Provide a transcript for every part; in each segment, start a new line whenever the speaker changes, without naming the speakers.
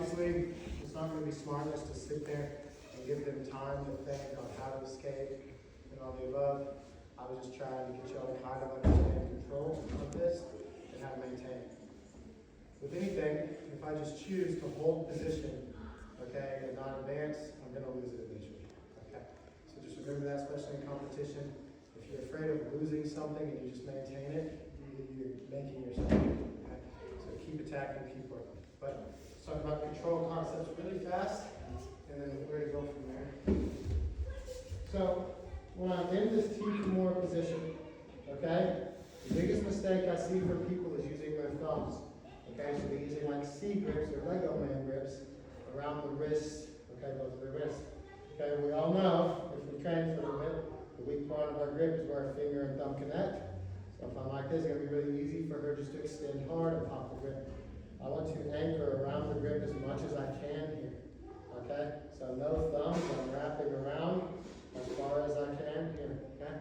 obviously, it's not going to be smart just to sit there and give them time to think on how to escape and all the above. I was just trying to get y'all to kind of understand control of this and how to maintain it. With anything, if I just choose to hold position, okay, and not advance, I'm going to lose it eventually. Okay? So just remember that, especially in competition. If you're afraid of losing something and you just maintain it, you're making yourself. Okay? So keep attacking, keep working. But let's talk about control concepts really fast, and then where to go from there. So when I'm in this T Kimura position, okay, the biggest mistake I see for people is using their thumbs. Okay, so they're using like C grips or Lego man grips around the wrists, okay, both of the wrists. Okay, we all know, if we train for a little bit, the weak part of our grip is where our finger and thumb connect. So if I'm like this, it's going to be really easy for her just to extend hard and pop the grip. I want to anchor around the grip as much as I can here. Okay, so no thumbs, I'm wrapping around as far as I can here. Okay,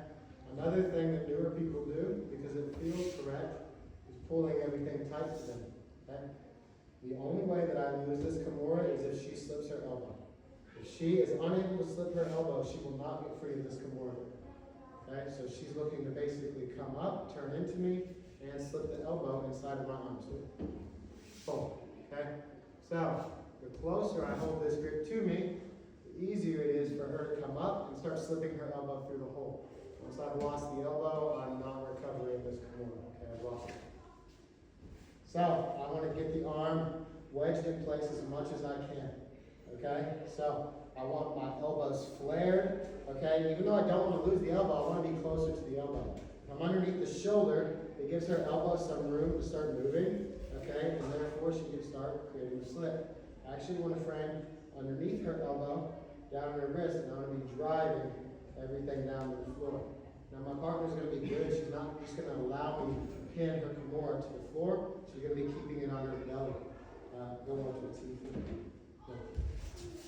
another thing that newer people do, because it feels correct, is pulling everything tight to them. Okay? The only way that I lose this Kimura is if she slips her elbow. If she is unable to slip her elbow, she will not get free of this Kimura. Okay? So she's looking to basically come up, turn into me, and slip the elbow inside of my arms. Boom. Okay? So the closer I hold this grip to me, the easier it is for her to come up and start slipping her elbow through the hole. Once I've lost the elbow, I'm not recovering this Kimura. Okay, I've lost it. So I want to get the arm wedged in place as much as I can. Okay? So I want my elbows flared. Okay? Even though I don't want to lose the elbow, I want to be closer to the elbow. If I'm underneath the shoulder, it gives her elbow some room to start moving. Okay? And therefore she can start creating a slip. I actually want to frame underneath her elbow, down her wrist, and I'm going to be driving everything down to the floor. Now my partner's going to be good. She's not just going to allow me to pin her Kimura to the floor. She's going to be keeping it on her belly. Go on to a T.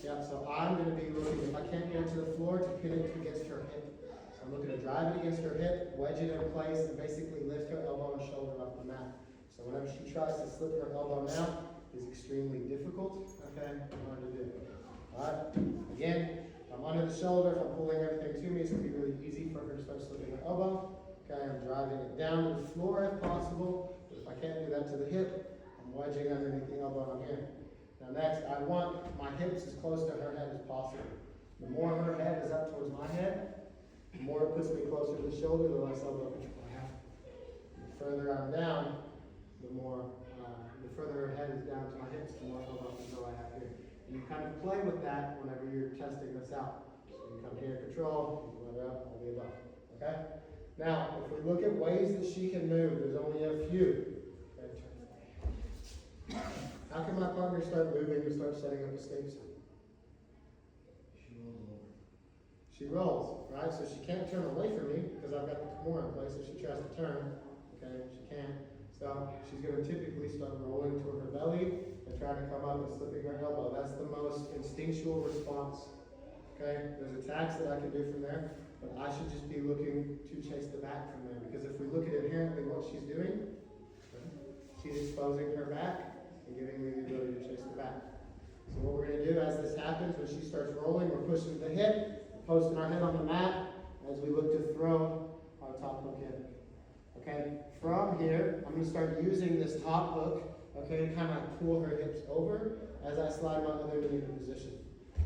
Yeah, so I'm going to be looking, if I can't get it to the floor, to pin it against her hip. So I'm looking to drive it against her hip, wedge it in place, and basically lift her elbow and shoulder off the mat. So whenever she tries to slip her elbow now, it's extremely difficult, okay, and hard to do. Alright, again, if I'm under the shoulder, if I'm pulling everything to me, it's going to be really easy for her to start slipping her elbow. Okay, I'm driving it down to the floor if possible, but if I can't do that to the hip, I'm wedging underneath the elbow and I'm here. Now next, I want my hips as close to her head as possible. The more her head is up towards my head, the more it puts me closer to the shoulder, the less elbow control I have. The further I'm down, the further her head is down to my hips, the more elbow control I have here. And you kind of play with that whenever you're testing this out. So you come here, control, you let her up, all the above. Okay? Now, if we look at ways that she can move, there's only a few. Okay, how can my partner start moving and start setting up escapes?
She rolls over.
She rolls, right? So she can't turn away from me because I've got the Kimura in place. If she tries to turn, okay, she can't. So she's going to typically start rolling toward her belly and trying to come up and slipping her elbow. That's the most instinctual response. Okay, there's attacks that I can do from there, but I should just be looking to chase the back from there. Because if we look at inherently what she's doing, she's exposing her back and giving me the ability to chase the back. So what we're going to do as this happens, when she starts rolling, we're pushing the hip, posting our head on the mat as we look to throw our top hook in. Okay, from here, I'm going to start using this top hook, okay, to kind of like pull her hips over as I slide my other knee into position.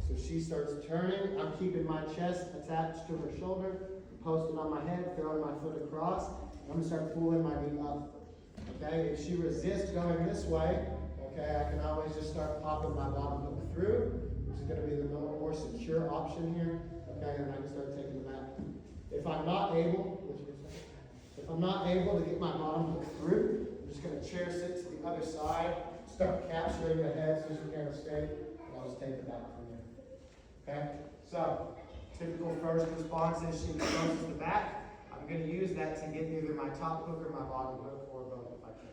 So she starts turning, I'm keeping my chest attached to her shoulder, posted on my head, throwing my foot across. I'm going to start pulling my knee up. Okay, if she resists going this way, okay, I can always just start popping my bottom hook through, which is going to be the more secure option here. Okay, and I can start taking the mat. If I'm not able to get my bottom hook through, I'm just going to chair sit to the other side, start capturing the head so she can't escape, and I'll just take it back from there. Okay, so typical first response is she closes the back. I'm going to use that to get either my top hook or my bottom hook, or both if I can.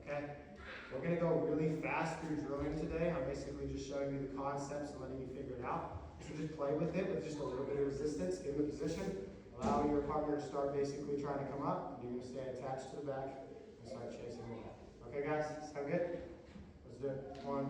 Okay, we're going to go really fast through drilling today. I'm basically just showing you the concepts and letting you figure it out. So just play with it with just a little bit of resistance in the position. Allow your partner to start basically trying to come up. You're going to stay attached to the back and start chasing the back. Okay, guys, sound good? Let's do it. 1,